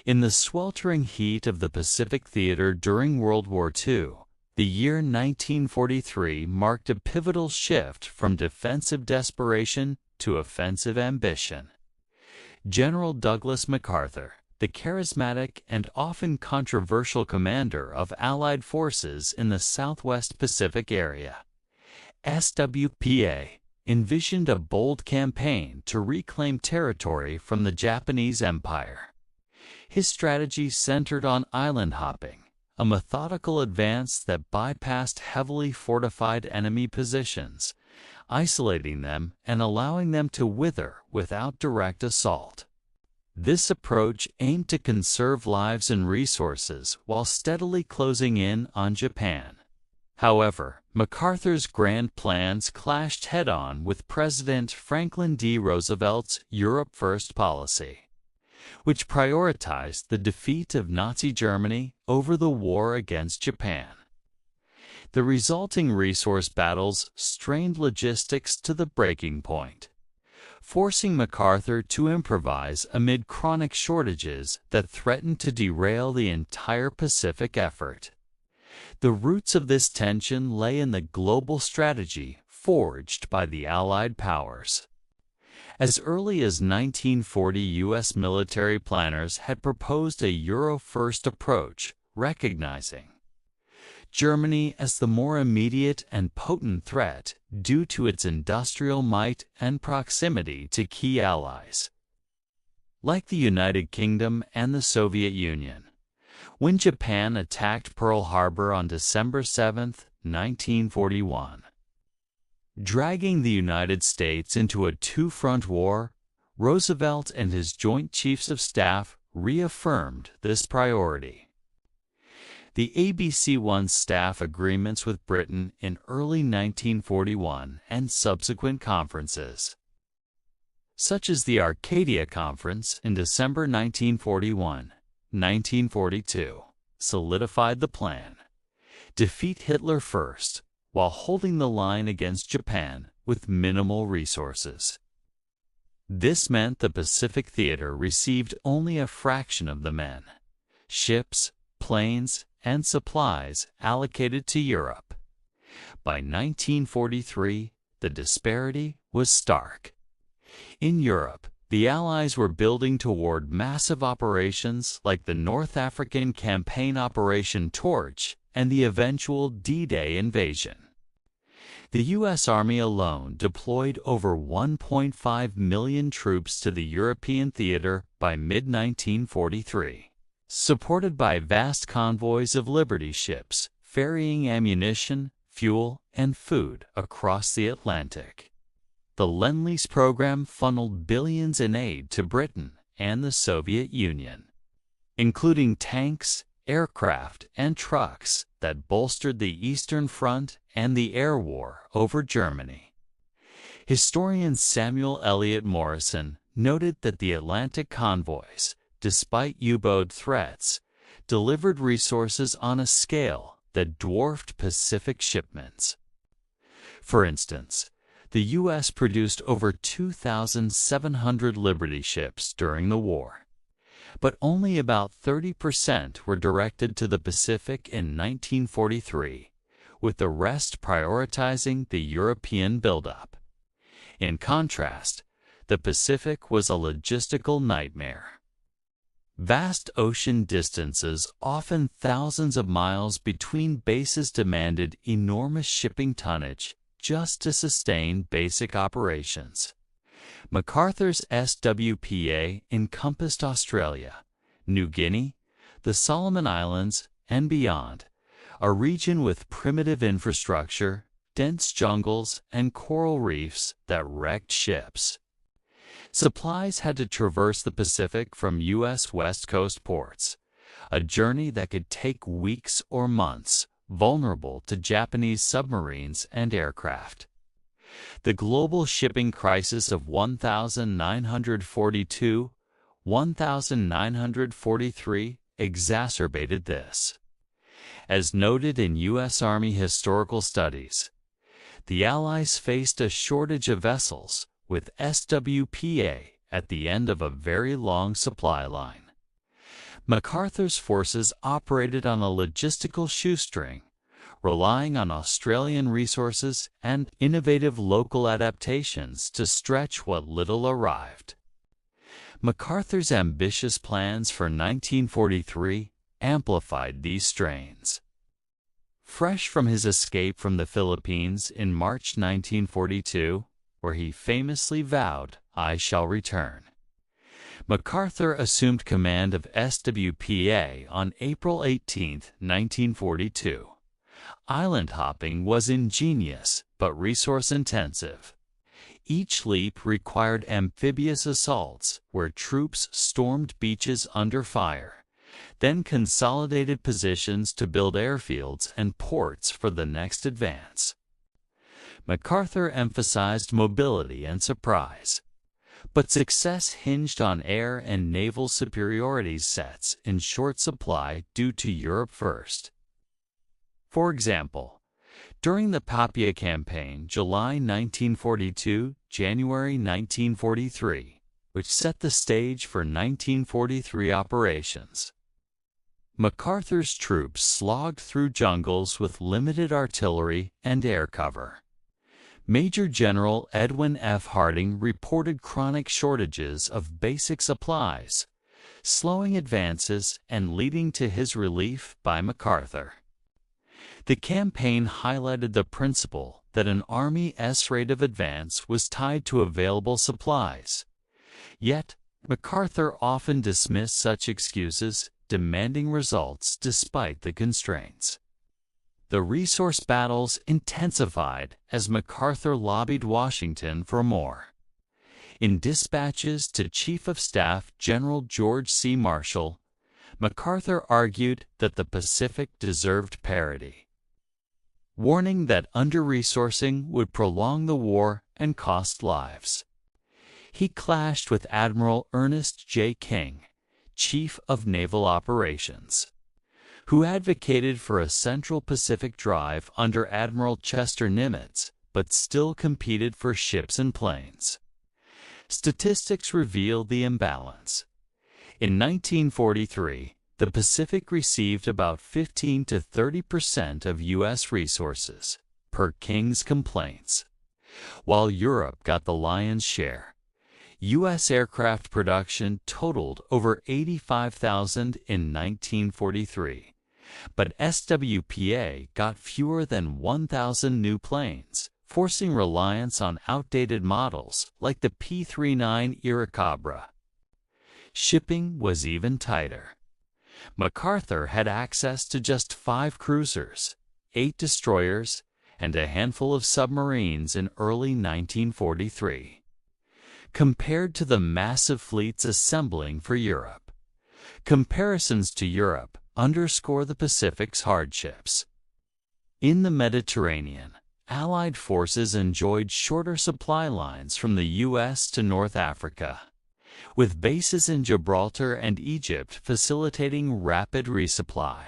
In the sweltering heat of the Pacific theater during World War II, the year 1943 marked a pivotal shift from defensive desperation to offensive ambition. General Douglas MacArthur, the charismatic and often controversial commander of Allied forces in the Southwest Pacific area, SWPA, envisioned a bold campaign to reclaim territory from the Japanese Empire. His strategy centered on island hopping, a methodical advance that bypassed heavily fortified enemy positions, isolating them and allowing them to wither without direct assault. This approach aimed to conserve lives and resources while steadily closing in on Japan. However, MacArthur's grand plans clashed head-on with President Franklin D. Roosevelt's Europe First policy, which prioritized the defeat of Nazi Germany over the war against Japan. The resulting resource battles strained logistics to the breaking point, forcing MacArthur to improvise amid chronic shortages that threatened to derail the entire Pacific effort. The roots of this tension lay in the global strategy forged by the Allied powers. As early as 1940, U.S. military planners had proposed a Euro-first approach, recognizing Germany as the more immediate and potent threat due to its industrial might and proximity to key allies, like the United Kingdom and the Soviet Union. When Japan attacked Pearl Harbor on December 7, 1941, dragging the United States into a two-front war, Roosevelt and his Joint Chiefs of Staff reaffirmed this priority. The ABC won staff agreements with Britain in early 1941 and subsequent conferences, such as the Arcadia Conference in December 1941. 1942, solidified the plan: defeat Hitler first, while holding the line against Japan with minimal resources. This meant the Pacific theater received only a fraction of the men, ships, planes, and supplies allocated to Europe. By 1943, the disparity was stark. In Europe, the Allies were building toward massive operations like the North African Campaign Operation Torch and the eventual D-Day invasion. The U.S. Army alone deployed over 1.5 million troops to the European theater by mid-1943, supported by vast convoys of Liberty ships ferrying ammunition, fuel, and food across the Atlantic. The Lend-Lease program funneled billions in aid to Britain and the Soviet Union, including tanks, aircraft, and trucks that bolstered the Eastern Front and the air war over Germany. Historian Samuel Eliot Morison noted that the Atlantic convoys, despite U-boat threats, delivered resources on a scale that dwarfed Pacific shipments. For instance, the U.S. produced over 2,700 Liberty ships during the war, but only about 30% were directed to the Pacific in 1943, with the rest prioritizing the European buildup. In contrast, the Pacific was a logistical nightmare. Vast ocean distances, often thousands of miles between bases, demanded enormous shipping tonnage just to sustain basic operations. MacArthur's SWPA encompassed Australia, New Guinea, the Solomon Islands, and beyond, a region with primitive infrastructure, dense jungles, and coral reefs that wrecked ships. Supplies had to traverse the Pacific from U.S. West Coast ports, a journey that could take weeks or months, vulnerable to Japanese submarines and aircraft. The global shipping crisis of 1942-1943 exacerbated this. As noted in U.S. Army historical studies, the Allies faced a shortage of vessels, with SWPA at the end of a very long supply line. MacArthur's forces operated on a logistical shoestring, relying on Australian resources and innovative local adaptations to stretch what little arrived. MacArthur's ambitious plans for 1943 amplified these strains. Fresh from his escape from the Philippines in March 1942, where he famously vowed, "I shall return," MacArthur assumed command of SWPA on April 18, 1942. Island hopping was ingenious but resource-intensive. Each leap required amphibious assaults where troops stormed beaches under fire, then consolidated positions to build airfields and ports for the next advance. MacArthur emphasized mobility and surprise, but success hinged on air and naval superiority sets in short supply due to Europe first. For example, during the Papia Campaign, July 1942, January 1943, which set the stage for 1943 operations, MacArthur's troops slogged through jungles with limited artillery and air cover. Major General Edwin F. Harding reported chronic shortages of basic supplies, slowing advances and leading to his relief by MacArthur. The campaign highlighted the principle that an army's rate of advance was tied to available supplies. Yet, MacArthur often dismissed such excuses, demanding results despite the constraints. The resource battles intensified as MacArthur lobbied Washington for more. In dispatches to Chief of Staff General George C. Marshall, MacArthur argued that the Pacific deserved parity, warning that under-resourcing would prolong the war and cost lives. He clashed with Admiral Ernest J. King, Chief of Naval Operations, who advocated for a Central Pacific drive under Admiral Chester Nimitz, but still competed for ships and planes. Statistics reveal the imbalance. In 1943, the Pacific received about 15 to 30% of U.S. resources, per King's complaints, while Europe got the lion's share. U.S. aircraft production totaled over 85,000 in 1943, but SWPA got fewer than 1,000 new planes, forcing reliance on outdated models like the P-39 Iracobra. Shipping was even tighter. MacArthur had access to just 5 cruisers, 8 destroyers, and a handful of submarines in early 1943. Compared to the massive fleets assembling for Europe, comparisons to Europe underscore the Pacific's hardships. In the Mediterranean, Allied forces enjoyed shorter supply lines from the U.S. to North Africa, with bases in Gibraltar and Egypt facilitating rapid resupply.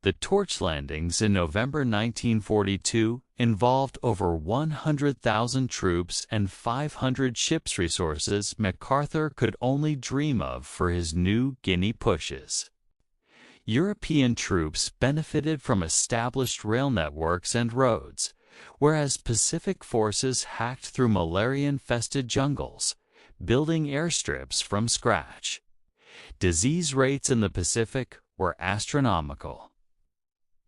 The torch landings in November 1942 involved over 100,000 troops and 500 ships, resources MacArthur could only dream of for his New Guinea pushes. European troops benefited from established rail networks and roads, whereas Pacific forces hacked through malaria-infested jungles, building airstrips from scratch. Disease rates in the Pacific were astronomical.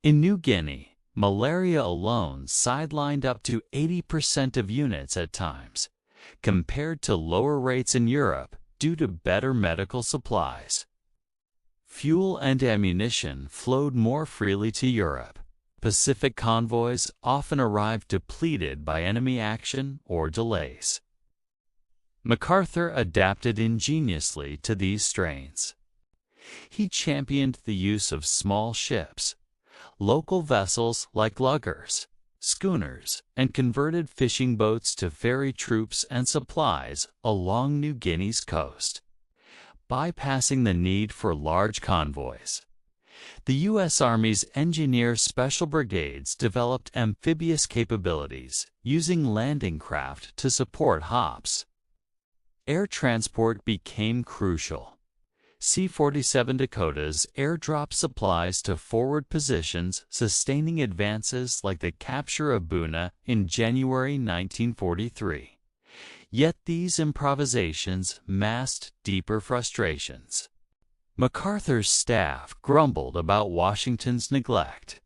In New Guinea, malaria alone sidelined up to 80% of units at times, compared to lower rates in Europe due to better medical supplies. Fuel and ammunition flowed more freely to Europe. Pacific convoys often arrived depleted by enemy action or delays. MacArthur adapted ingeniously to these strains. He championed the use of small ships, local vessels like luggers, schooners, and converted fishing boats to ferry troops and supplies along New Guinea's coast, bypassing the need for large convoys. The U.S. Army's Engineer Special Brigades developed amphibious capabilities using landing craft to support hops. Air transport became crucial. C-47 Dakotas airdropped supplies to forward positions, sustaining advances like the capture of Buna in January 1943. Yet these improvisations masked deeper frustrations. MacArthur's staff grumbled about Washington's neglect,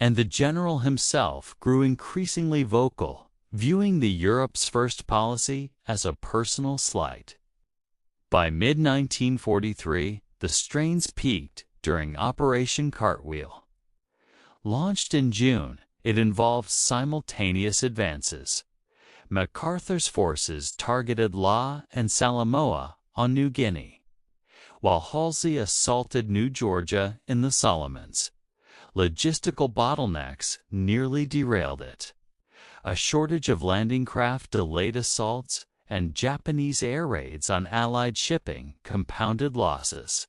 and the general himself grew increasingly vocal, viewing the Europe's first policy as a personal slight. By mid-1943, the strains peaked during Operation Cartwheel. Launched in June, it involved simultaneous advances. MacArthur's forces targeted La and Salamoa on New Guinea, while Halsey assaulted New Georgia in the Solomons. Logistical bottlenecks nearly derailed it. A shortage of landing craft delayed assaults, and Japanese air raids on Allied shipping compounded losses.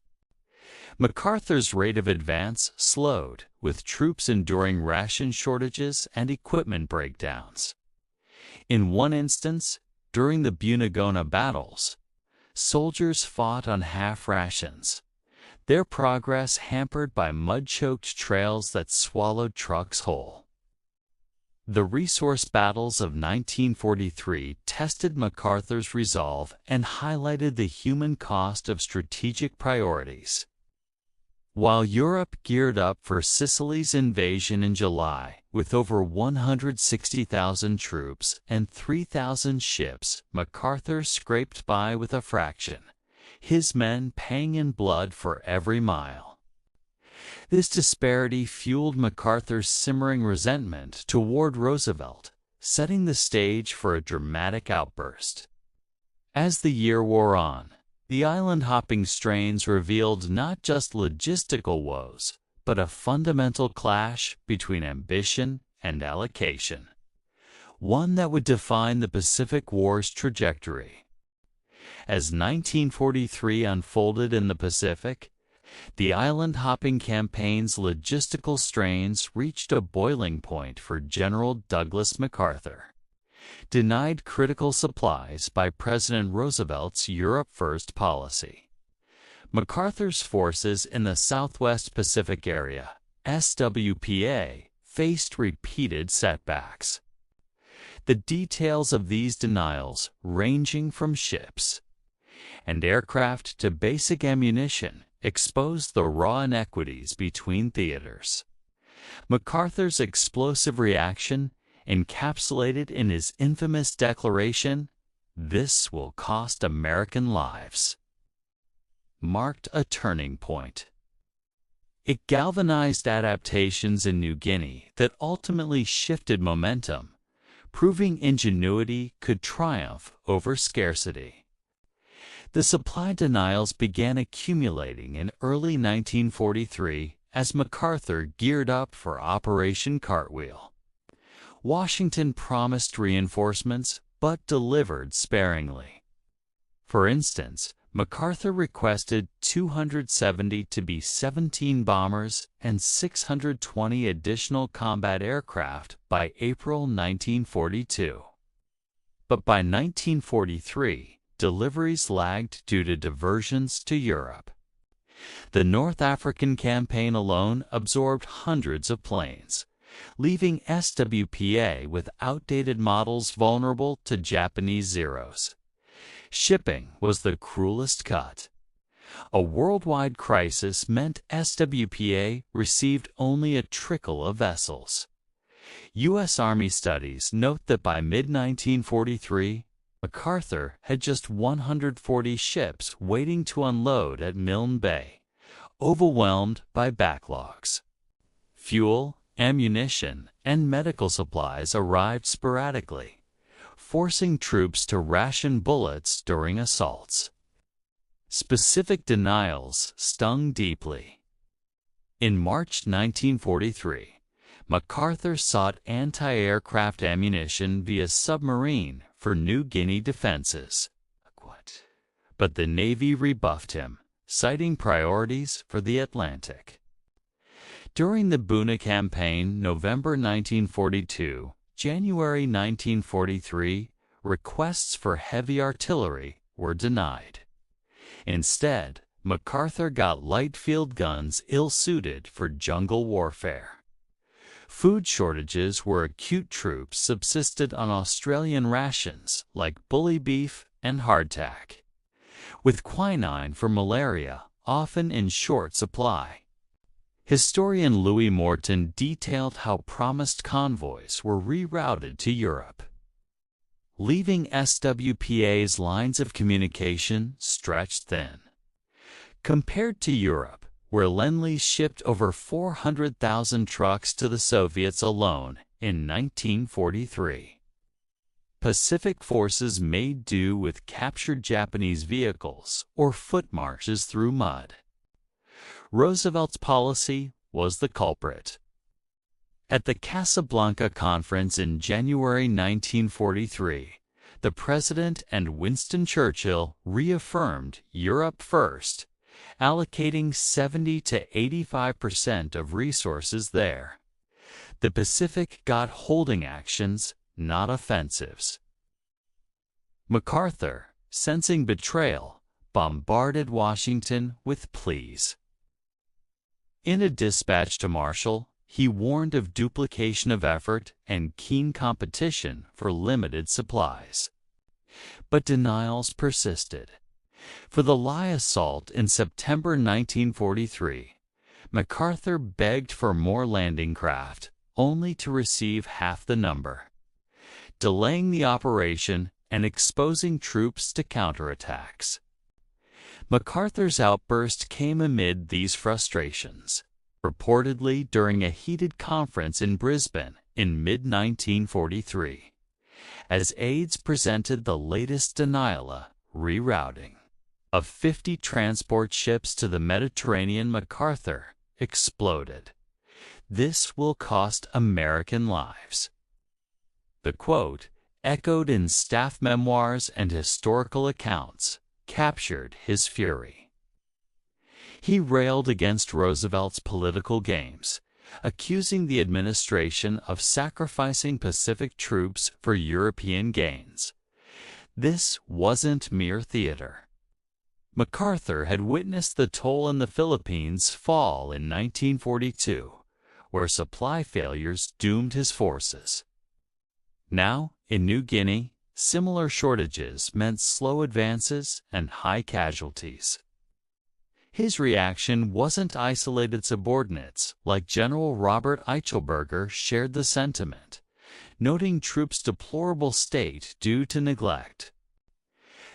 MacArthur's rate of advance slowed, with troops enduring ration shortages and equipment breakdowns. In one instance, during the Bunagona battles, soldiers fought on half rations, their progress hampered by mud-choked trails that swallowed trucks whole. The resource battles of 1943 tested MacArthur's resolve and highlighted the human cost of strategic priorities. While Europe geared up for Sicily's invasion in July, with over 160,000 troops and 3,000 ships, MacArthur scraped by with a fraction, his men paying in blood for every mile. This disparity fueled MacArthur's simmering resentment toward Roosevelt, setting the stage for a dramatic outburst. As the year wore on, the island-hopping strains revealed not just logistical woes, but a fundamental clash between ambition and allocation, one that would define the Pacific War's trajectory. As 1943 unfolded in the Pacific, the island-hopping campaign's logistical strains reached a boiling point for General Douglas MacArthur. Denied critical supplies by President Roosevelt's Europe First policy, MacArthur's forces in the Southwest Pacific area, SWPA, faced repeated setbacks. The details of these denials, ranging from ships and aircraft to basic ammunition, exposed the raw inequities between theaters. MacArthur's explosive reaction, encapsulated in his infamous declaration, "This will cost American lives," marked a turning point. It galvanized adaptations in New Guinea that ultimately shifted momentum, proving ingenuity could triumph over scarcity. The supply denials began accumulating in early 1943 as MacArthur geared up for Operation Cartwheel. Washington promised reinforcements but delivered sparingly. For instance, MacArthur requested 270 to be 17 bombers and 620 additional combat aircraft by April 1942. But by 1943, deliveries lagged due to diversions to Europe. The North African campaign alone absorbed hundreds of planes, leaving SWPA with outdated models vulnerable to Japanese Zeros. Shipping was the cruelest cut. A worldwide crisis meant SWPA received only a trickle of vessels. U.S. Army studies note that by mid-1943, MacArthur had just 140 ships waiting to unload at Milne Bay, overwhelmed by backlogs. Fuel, ammunition, and medical supplies arrived sporadically, forcing troops to ration bullets during assaults. Specific denials stung deeply. In March 1943, MacArthur sought anti-aircraft ammunition via submarine for New Guinea defenses. But the Navy rebuffed him, citing priorities for the Atlantic. During the Buna campaign, November 1942, January 1943, requests for heavy artillery were denied. Instead, MacArthur got light field guns ill-suited for jungle warfare. Food shortages were acute. Troops subsisted on Australian rations like bully beef and hardtack, with quinine for malaria often in short supply. Historian Louis Morton detailed how promised convoys were rerouted to Europe, leaving SWPA's lines of communication stretched thin. Compared to Europe, where Lend-Lease shipped over 400,000 trucks to the Soviets alone in 1943. Pacific forces made do with captured Japanese vehicles or foot marches through mud. Roosevelt's policy was the culprit. At the Casablanca Conference in January 1943, the President and Winston Churchill reaffirmed Europe first, allocating 70 to 85% of resources there. The Pacific got holding actions, not offensives. MacArthur, sensing betrayal, bombarded Washington with pleas. In a dispatch to Marshall, he warned of duplication of effort and keen competition for limited supplies. But denials persisted. For the Lye assault in September 1943, MacArthur begged for more landing craft, only to receive half the number, delaying the operation and exposing troops to counterattacks. MacArthur's outburst came amid these frustrations, reportedly during a heated conference in Brisbane in mid-1943, as aides presented the latest denial rerouting of 50 transport ships to the Mediterranean. MacArthur exploded. "This will cost American lives." The quote, echoed in staff memoirs and historical accounts, captured his fury. He railed against Roosevelt's political games, accusing the administration of sacrificing Pacific troops for European gains. This wasn't mere theater. MacArthur had witnessed the toll in the Philippines fall in 1942, where supply failures doomed his forces. Now, in New Guinea, similar shortages meant slow advances and high casualties. His reaction wasn't isolated. Subordinates like General Robert Eichelberger shared the sentiment, noting troops' deplorable state due to neglect.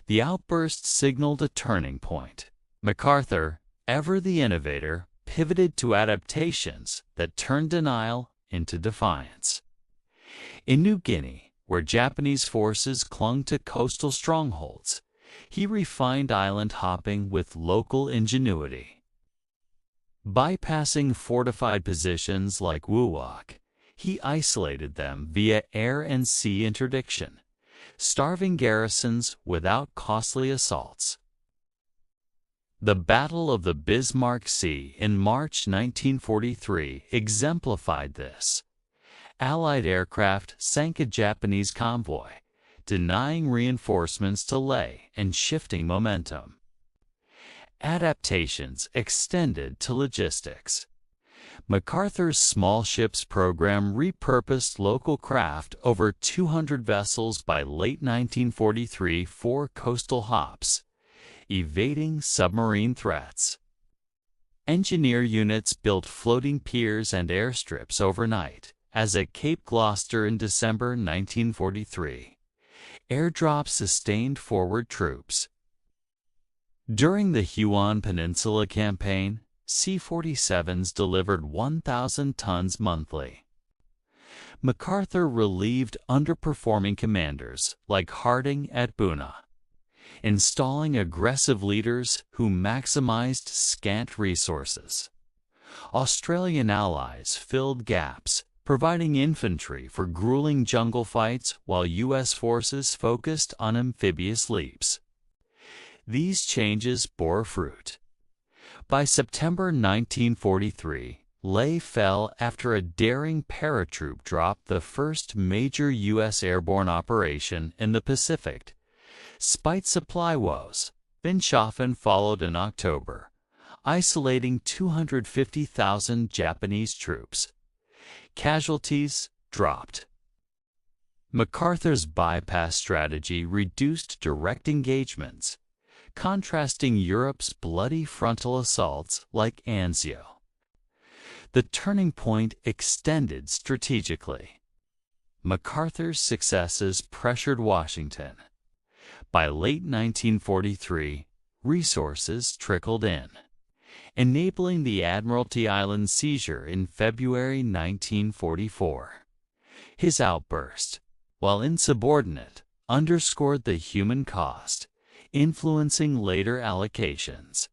The outburst signaled a turning point. MacArthur, ever the innovator, pivoted to adaptations that turned denial into defiance. In New Guinea, where Japanese forces clung to coastal strongholds, he refined island hopping with local ingenuity. Bypassing fortified positions like WWII, he isolated them via air and sea interdiction, starving garrisons without costly assaults. The Battle of the Bismarck Sea in March 1943 exemplified this. Allied aircraft sank a Japanese convoy, denying reinforcements to Leh and shifting momentum. Adaptations extended to logistics. MacArthur's small ships program repurposed local craft over 200 vessels by late 1943 for coastal hops, evading submarine threats. Engineer units built floating piers and airstrips overnight, as at Cape Gloucester in December 1943. Airdrops sustained forward troops. During the Huon Peninsula Campaign, C-47s delivered 1,000 tons monthly. MacArthur relieved underperforming commanders like Harding at Buna, installing aggressive leaders who maximized scant resources. Australian allies filled gaps, providing infantry for grueling jungle fights while U.S. forces focused on amphibious leaps. These changes bore fruit. By September 1943, Leh fell after a daring paratroop dropped the first major U.S. airborne operation in the Pacific. Despite supply woes, Binshofen followed in October, isolating 250,000 Japanese troops. Casualties dropped. MacArthur's bypass strategy reduced direct engagements, contrasting Europe's bloody frontal assaults like Anzio. The turning point extended strategically. MacArthur's successes pressured Washington. By late 1943, resources trickled in, enabling the Admiralty Island seizure in February 1944. His outburst, while insubordinate, underscored the human cost, influencing later allocations.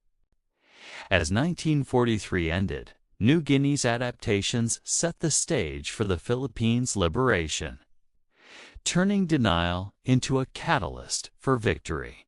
As 1943 ended, New Guinea's adaptations set the stage for the Philippines' liberation, turning denial into a catalyst for victory.